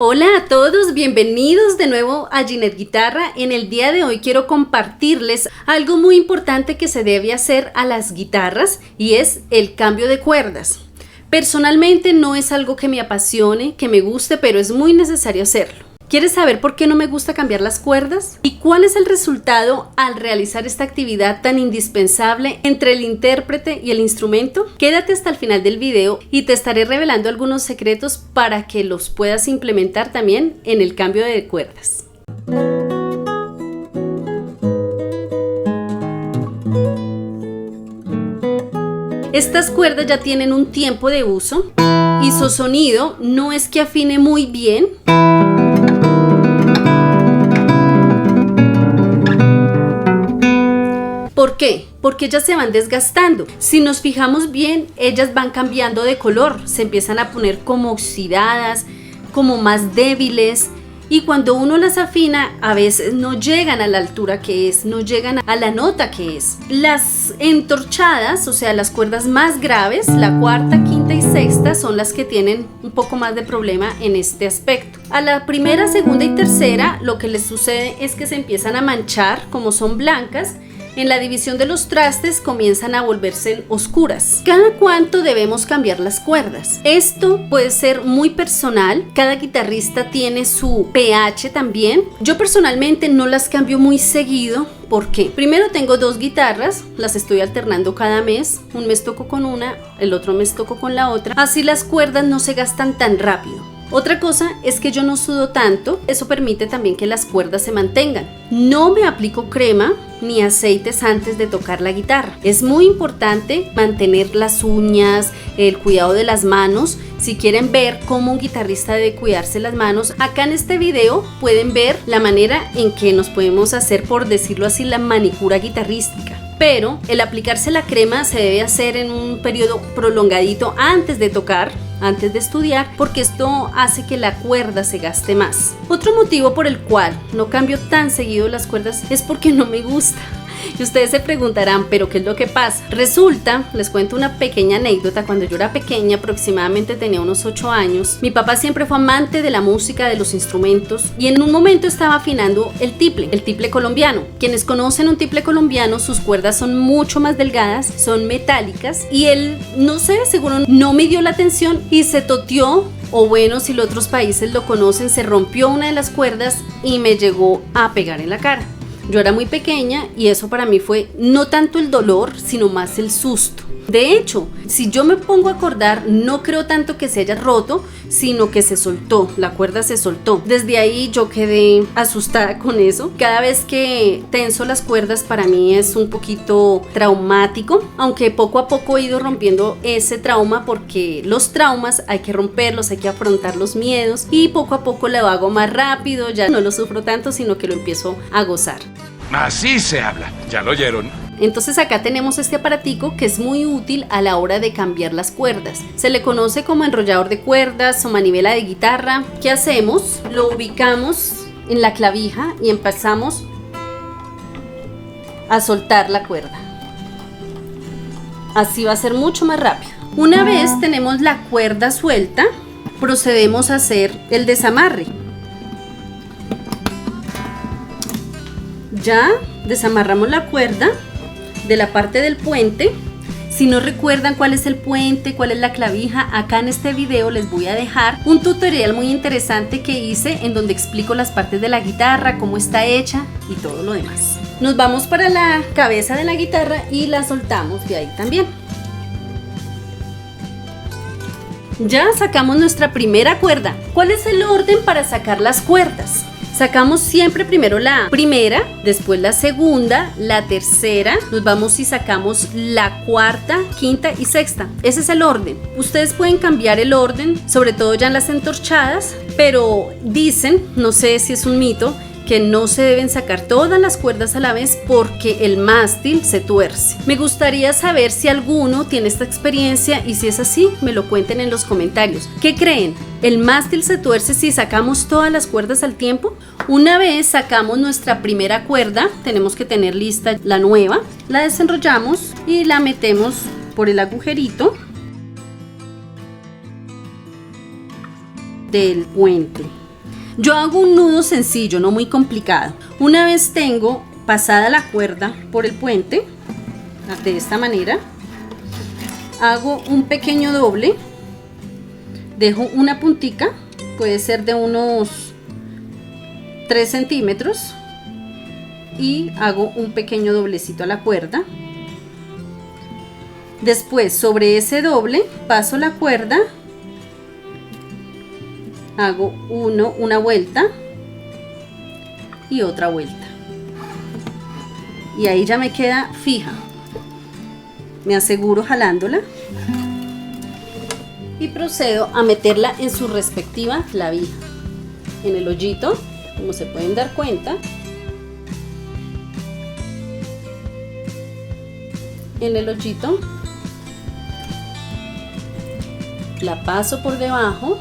Hola a todos, bienvenidos de nuevo a Ginette Guitarra. En el día de hoy quiero compartirles algo muy importante que se debe hacer a las guitarras y es el cambio de cuerdas. Personalmente no es algo que me apasione, que me guste, pero es muy necesario hacerlo. ¿Quieres saber por qué no me gusta cambiar las cuerdas? ¿Y cuál es el resultado al realizar esta actividad tan indispensable entre el intérprete y el instrumento? Quédate hasta el final del video y te estaré revelando algunos secretos para que los puedas implementar también en el cambio de cuerdas. Estas cuerdas ya tienen un tiempo de uso y su sonido no es que afine muy bien. ¿Por qué? Porque ellas se van desgastando. Si nos fijamos bien, ellas van cambiando de color, se empiezan a poner como oxidadas, como más débiles, y cuando uno las afina, a veces no llegan a la altura que es, no llegan a la nota que es. Las entorchadas, o sea, las cuerdas más graves, la cuarta, quinta y sexta, son las que tienen un poco más de problema en este aspecto. A la primera, segunda y tercera, lo que les sucede es que se empiezan a manchar, como son blancas. En la división de los trastes comienzan a volverse oscuras. ¿Cada cuánto debemos cambiar las cuerdas? Esto puede ser muy personal. Cada guitarrista tiene su pH también. Yo personalmente no las cambio muy seguido. ¿Por qué? Primero tengo dos guitarras, las estoy alternando cada mes. Un mes toco con una, el otro mes toco con la otra. Así las cuerdas no se gastan tan rápido. Otra cosa es que yo no sudo tanto, eso permite también que las cuerdas se mantengan. No me aplico crema ni aceites antes de tocar la guitarra. Es muy importante mantener las uñas, el cuidado de las manos. Si quieren ver cómo un guitarrista debe cuidarse las manos, acá en este video pueden ver la manera en que nos podemos hacer, por decirlo así, la manicura guitarrística. Pero el aplicarse la crema se debe hacer en un periodo prolongadito antes de tocar, antes de estudiar, porque esto hace que la cuerda se gaste más. Otro motivo por el cual no cambio tan seguido las cuerdas es porque no me gusta. Y ustedes se preguntarán, ¿pero qué es lo que pasa? Resulta, les cuento una pequeña anécdota. Cuando yo era pequeña, aproximadamente tenía unos 8 años, mi papá siempre fue amante de la música, de los instrumentos, y en un momento estaba afinando el tiple colombiano. Quienes conocen un tiple colombiano, sus cuerdas son mucho más delgadas, son metálicas, y él, no sé, seguro no midió la tensión y se toteó. O bueno, si los otros países lo conocen, se rompió una de las cuerdas y me llegó a pegar en la cara. Yo era muy pequeña y eso para mí fue no tanto el dolor, sino más el susto. De hecho, si yo me pongo a acordar, no creo tanto que se haya roto, sino que se soltó, la cuerda se soltó. Desde ahí yo quedé asustada con eso. Cada vez que tenso las cuerdas para mí es un poquito traumático, aunque poco a poco he ido rompiendo ese trauma, porque los traumas hay que romperlos, hay que afrontar los miedos y poco a poco lo hago más rápido, ya no lo sufro tanto, sino que lo empiezo a gozar. Así se habla, ¿ya lo oyeron? Entonces acá tenemos este aparatico que es muy útil a la hora de cambiar las cuerdas. Se le conoce como enrollador de cuerdas o manivela de guitarra. ¿Qué hacemos? Lo ubicamos en la clavija y empezamos a soltar la cuerda. Así va a ser mucho más rápido. Una vez tenemos la cuerda suelta, procedemos a hacer el desamarre. Ya desamarramos la cuerda de la parte del puente. Si no recuerdan cuál es el puente, cuál es la clavija, acá en este video les voy a dejar un tutorial muy interesante que hice en donde explico las partes de la guitarra, cómo está hecha y todo lo demás. Nos vamos para la cabeza de la guitarra y la soltamos de ahí también. Ya sacamos nuestra primera cuerda. ¿Cuál es el orden para sacar las cuerdas? Sacamos siempre primero la primera, después la segunda, la tercera, nos vamos y sacamos la cuarta, quinta y sexta. Ese es el orden. Ustedes pueden cambiar el orden, sobre todo ya en las entorchadas, pero dicen, no sé si es un mito, que no se deben sacar todas las cuerdas a la vez porque el mástil se tuerce. Me gustaría saber si alguno tiene esta experiencia y si es así, me lo cuenten en los comentarios. ¿Qué creen? ¿El mástil se tuerce si sacamos todas las cuerdas al tiempo? Una vez sacamos nuestra primera cuerda, tenemos que tener lista la nueva, la desenrollamos y la metemos por el agujerito del puente. Yo hago un nudo sencillo, no muy complicado. Una vez tengo pasada la cuerda por el puente, de esta manera, hago un pequeño doble, dejo una puntica, puede ser de unos 3 centímetros, y hago un pequeño doblecito a la cuerda. Después sobre ese doble paso la cuerda, hago una vuelta y otra vuelta, y ahí ya me queda fija. Me aseguro jalándola y procedo a meterla en su respectiva clavija, en el hoyito, como se pueden dar cuenta. En el hoyito la paso por debajo,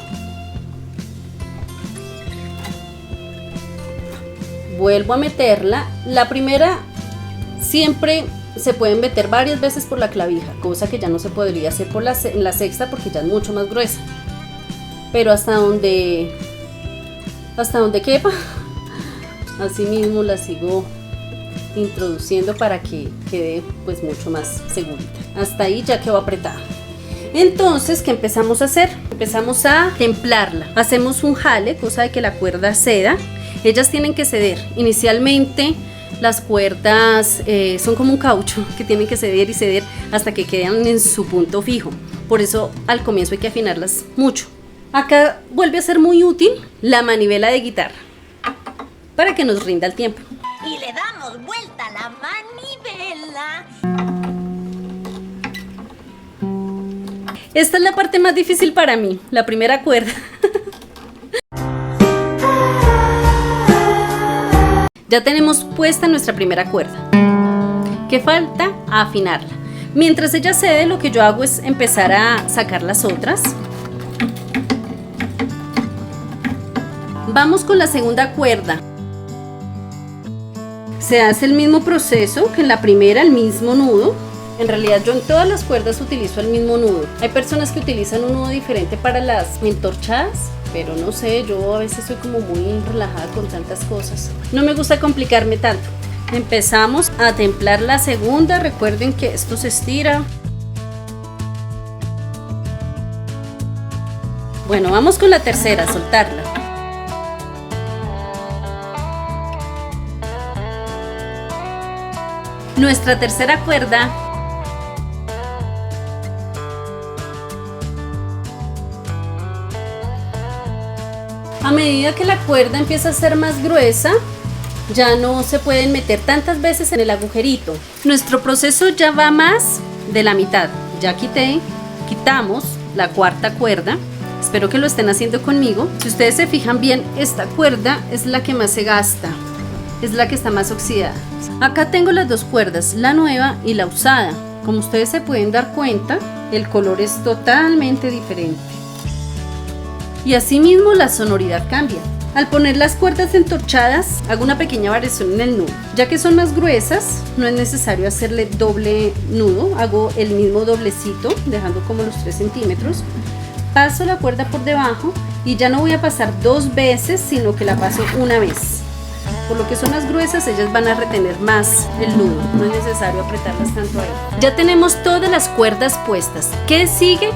vuelvo a meterla. La primera siempre se pueden meter varias veces por la clavija, cosa que ya no se podría hacer en la sexta porque ya es mucho más gruesa, pero hasta donde quepa, así mismo la sigo introduciendo para que quede pues mucho más segurita. Hasta ahí ya quedó apretada. Entonces, ¿qué empezamos a hacer? Empezamos a templarla. Hacemos un jale, cosa de que la cuerda ceda. Ellas tienen que ceder. Inicialmente las cuerdas son como un caucho que tienen que ceder y ceder hasta que quedan en su punto fijo. Por eso al comienzo hay que afinarlas mucho. Acá vuelve a ser muy útil la manivela de guitarra para que nos rinda el tiempo. Y le damos vuelta a la manivela. Esta es la parte más difícil para mí, la primera cuerda. Ya tenemos puesta nuestra primera cuerda. ¿Qué falta? Afinarla. Mientras ella cede, lo que yo hago es empezar a sacar las otras. Vamos con la segunda cuerda. Se hace el mismo proceso que en la primera, el mismo nudo. En realidad yo en todas las cuerdas utilizo el mismo nudo. Hay personas que utilizan un nudo diferente para las entorchadas, pero no sé, yo a veces soy como muy relajada con tantas cosas. No me gusta complicarme tanto. Empezamos a templar la segunda. Recuerden que esto se estira. Bueno, vamos con la tercera, soltarla. Nuestra tercera cuerda a medida que la cuerda empieza a ser más gruesa, ya no se pueden meter tantas veces en el agujerito. Nuestro proceso ya va más de la mitad. Ya quitamos la cuarta cuerda. Espero que lo estén haciendo conmigo. Si ustedes se fijan bien, esta cuerda es la que más se gasta, es la que está más oxidada. Acá tengo las dos cuerdas, la nueva y la usada. Como ustedes se pueden dar cuenta, el color es totalmente diferente. Y asimismo la sonoridad cambia. Al poner las cuerdas entorchadas, hago una pequeña variación en el nudo. Ya que son más gruesas, no es necesario hacerle doble nudo. Hago el mismo doblecito, dejando como los 3 centímetros. Paso la cuerda por debajo y ya no voy a pasar 2 veces, sino que la paso una vez. Por lo que son más gruesas, ellas van a retener más el nudo. No es necesario apretarlas tanto ahí. Ya tenemos todas las cuerdas puestas. ¿Qué sigue?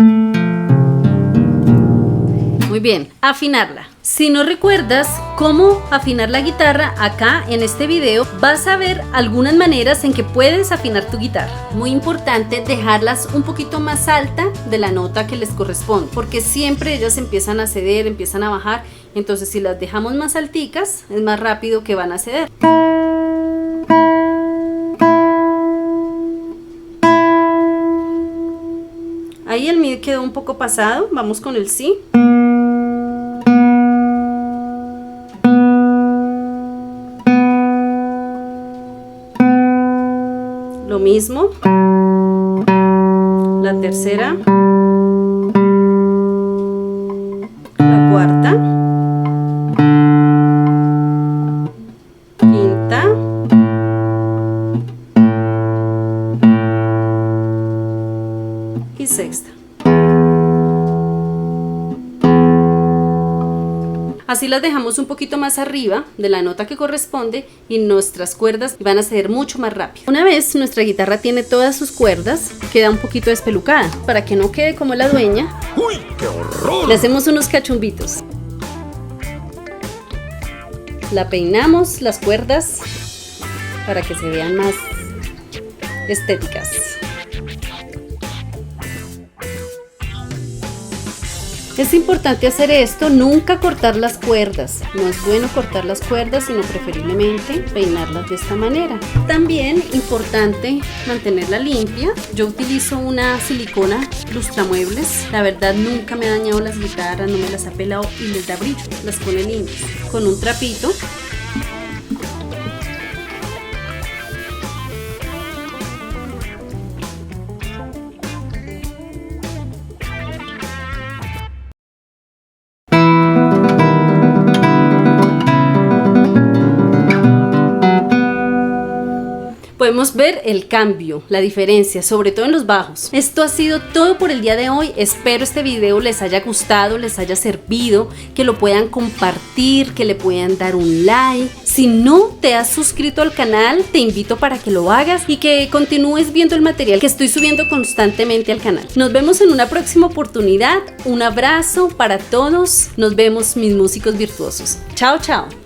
Muy bien, afinarla. Si no recuerdas cómo afinar la guitarra, acá en este video vas a ver algunas maneras en que puedes afinar tu guitarra. Muy importante dejarlas un poquito más alta de la nota que les corresponde, porque siempre ellas empiezan a ceder, empiezan a bajar. Entonces si las dejamos más alticas, es más rápido que van a ceder. Ahí el mi quedó un poco pasado, vamos con el si. Lo mismo, la tercera, la cuarta, quinta, y sexta. Así las dejamos un poquito más arriba de la nota que corresponde y nuestras cuerdas van a ceder mucho más rápido. Una vez nuestra guitarra tiene todas sus cuerdas, queda un poquito despelucada. Para que no quede como la dueña, ¡Uy, qué horror! le hacemos unos cachumbitos. La peinamos las cuerdas para que se vean más estéticas. Es importante hacer esto, nunca cortar las cuerdas. No es bueno cortar las cuerdas, sino preferiblemente peinarlas de esta manera. También importante mantenerla limpia. Yo utilizo una silicona lustramuebles. La verdad nunca me ha dañado las guitarras, no me las ha pelado y les da brillo. Las pone limpias. Con un trapito. Podemos ver el cambio, la diferencia, sobre todo en los bajos. Esto ha sido todo por el día de hoy. Espero este video les haya gustado, les haya servido, que lo puedan compartir, que le puedan dar un like. Si no te has suscrito al canal, te invito para que lo hagas y que continúes viendo el material que estoy subiendo constantemente al canal. Nos vemos en una próxima oportunidad. Un abrazo para todos. Nos vemos, mis músicos virtuosos. Chao, chao.